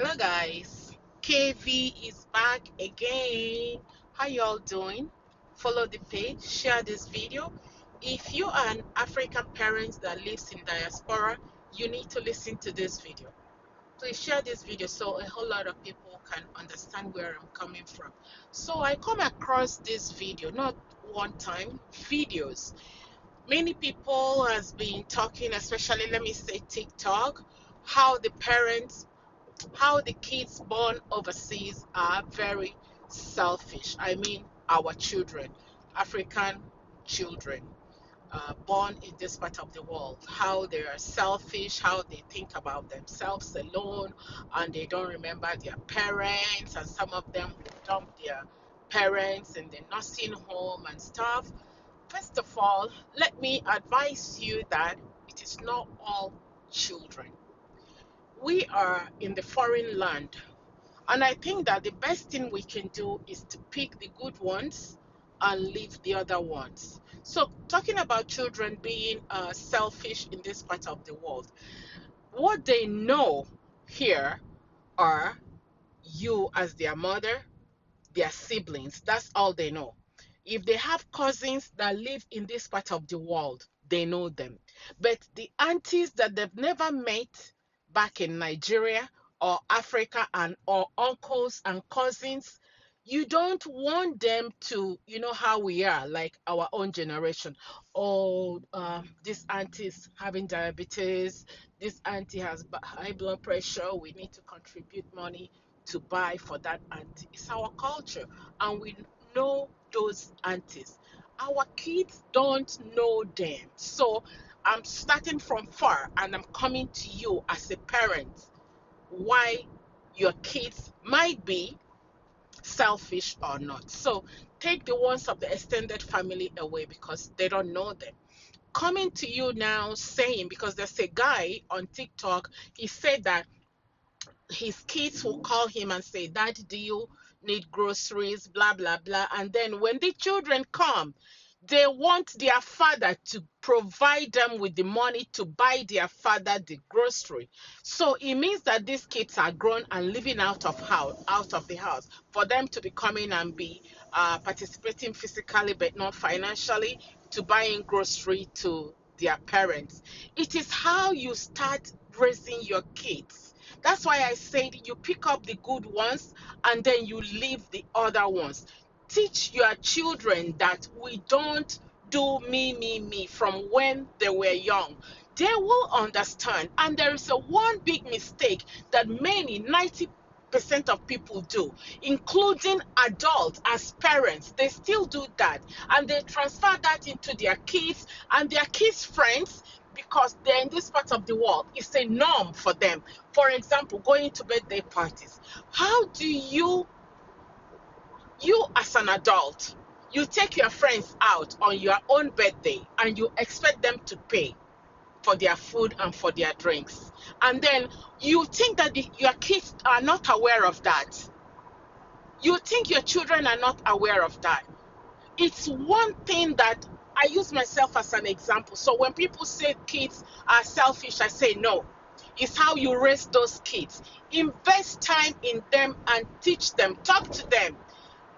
Hello guys, KV is back again. How y'all doing? Follow the page, share this video. If you are an African parent that lives in diaspora, you need to listen to this video. Please share this video so a whole lot of people can understand where I'm coming from. So I come across this video, not one time, videos. Many people has been talking, especially let me say TikTok, how the parents how the kids born overseas are very selfish. I mean, our children, African children, born in this part of the world, how they are selfish, how they think about themselves alone, and they don't remember their parents, and some of them will dump their parents in the nursing home and stuff. First of all, let me advise you that it is not all children. We are in the foreign land, and I think that the best thing we can do is to pick the good ones and leave the other ones. So, talking about children being selfish in this part of the world, what they know here are you as their mother, their siblings. That's all they know. If they have cousins that live in this part of the world, they know them. But the aunties that they've never met back in Nigeria or Africa and or uncles and cousins, you don't want them to, you know how we are, like our own generation. Oh, this auntie is having diabetes. This auntie has high blood pressure. We need to contribute money to buy for that auntie. It's our culture, and we know those aunties. Our kids don't know them. So I'm starting from far and I'm coming to you as a parent why your kids might be selfish or not. So take the ones of the extended family away because they don't know them. Coming to you now saying, because there's a guy on TikTok, he said that his kids will call him and say, Dad, do you need groceries? Blah, blah, blah. And then when the children come, they want their father to provide them with the money to buy their father the grocery. So it means that these kids are grown and living out of the house for them to be coming and be participating physically but not financially to buying grocery to their parents. It is how you start raising your kids. That's why I said you pick up the good ones and then you leave the other ones. Teach your children that we don't do me from when they were young. They will understand. And there is a one big mistake that many 90% of people do, including adults as parents. They still do that. And they transfer that into their kids and their kids' friends because they're in this part of the world. It's a norm for them. For example, going to birthday parties. How do you as an adult, you take your friends out on your own birthday and you expect them to pay for their food and for their drinks. And then you think that your kids are not aware of that. You think your children are not aware of that. It's one thing that I use myself as an example. So when people say kids are selfish, I say no. It's how you raise those kids. Invest time in them and teach them, talk to them.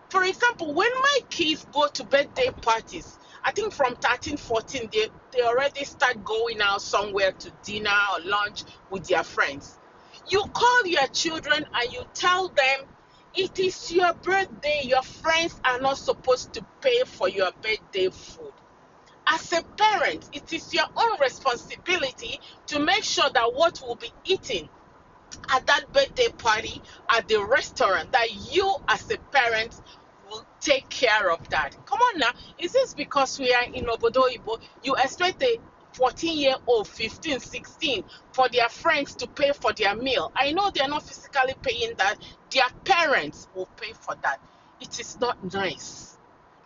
For example, when my kids go to birthday parties, I think from 13, 14, they already start going out somewhere to dinner or lunch with their friends. You call your children and you tell them it is your birthday. Your friends are not supposed to pay for your birthday food. As a parent, it is your own responsibility to make sure that what will be eaten at that birthday party at the restaurant, that you as a parent will take care of that. Come on now, is this because we are in Obodoyinbo you expect a 14-year-old 15, 16 for their friends to pay for their meal? I know they're not physically paying that, their parents will pay for that. It is not nice.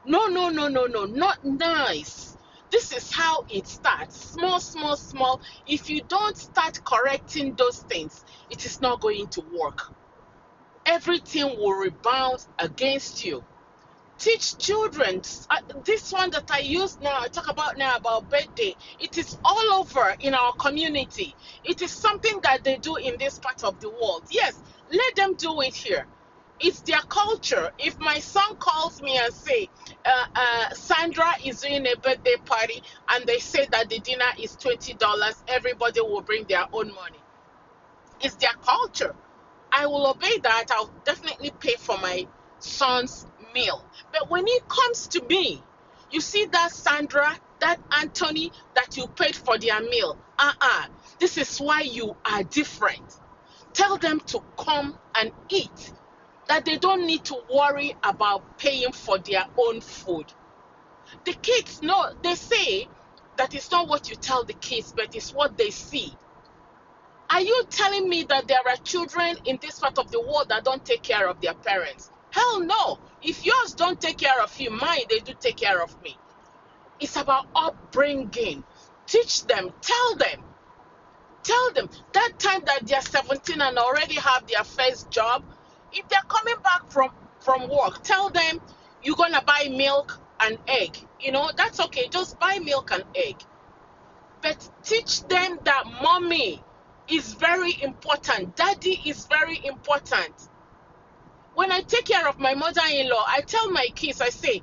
No, no, no, no, no, not nice. This is how it starts. Small, small, small. If you don't start correcting those things, it is not going to work. Everything will rebound against you. Teach children. This one that I use now, I talk about now about birthday. It is all over in our community. It is something that they do in this part of the world. Yes, Let them do it here. It's their culture. If my son calls me and say, Sandra is doing a birthday party, and they say that the dinner is $20, everybody will bring their own money. It's their culture. I will obey that. I'll definitely pay for my son's meal. But when it comes to me, you see that Sandra, that Anthony, that you paid for their meal. This is why you are different. Tell them to come and eat, that they don't need to worry about paying for their own food. The kids know, they say that it's not what you tell the kids, but it's what they see. Are you telling me that there are children in this part of the world that don't take care of their parents? Hell no. If yours don't take care of you, mine, they do take care of me. It's about upbringing. Teach them, tell them that time that they're 17 and already have their first job, if they're coming back from work, tell them you're gonna buy milk and egg. That's okay. Just buy milk and egg. But teach them that mommy is very important. Daddy is very important. When I take care of my mother-in-law, I tell my kids, I say,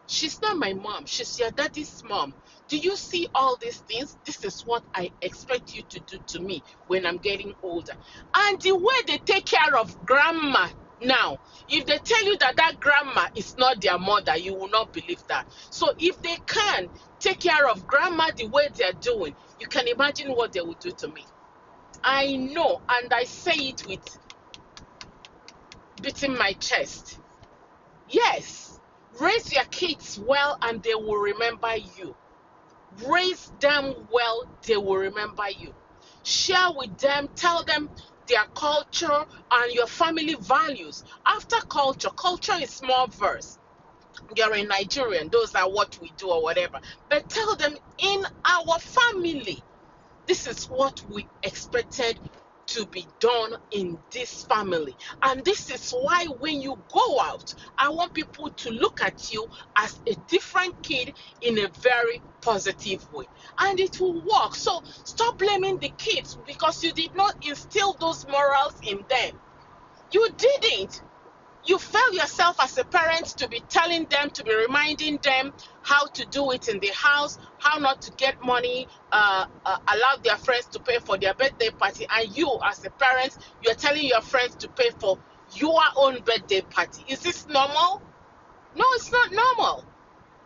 she's not my mom, she's your daddy's mom. Do you see all these things? This is what I expect you to do to me when I'm getting older. And the way they take care of grandma now, if they tell you that grandma is not their mother, you will not believe that. So if they can take care of grandma the way they're doing, you can imagine what they will do to me. I know, and I say it with beating my chest. Yes, raise your kids well and they will remember you. Raise them well, they will remember you. Share with them, tell them their culture and your family values. After culture is small verse. You're a Nigerian, those are what we do or whatever. But tell them, in our family, this is what we expected to be done in this family. And this is why when you go out, I want people to look at you as a different kid in a very positive way. And it will work. So stop blaming the kids because you did not instill those morals in them. You didn't. You fail yourself as a parent to be telling them, to be reminding them how to do it in the house, how not to get money, allow their friends to pay for their birthday party. And you, as a parent, you're telling your friends to pay for your own birthday party. Is this normal? No, it's not normal.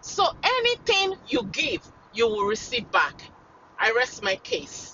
So anything you give, you will receive back. I rest my case.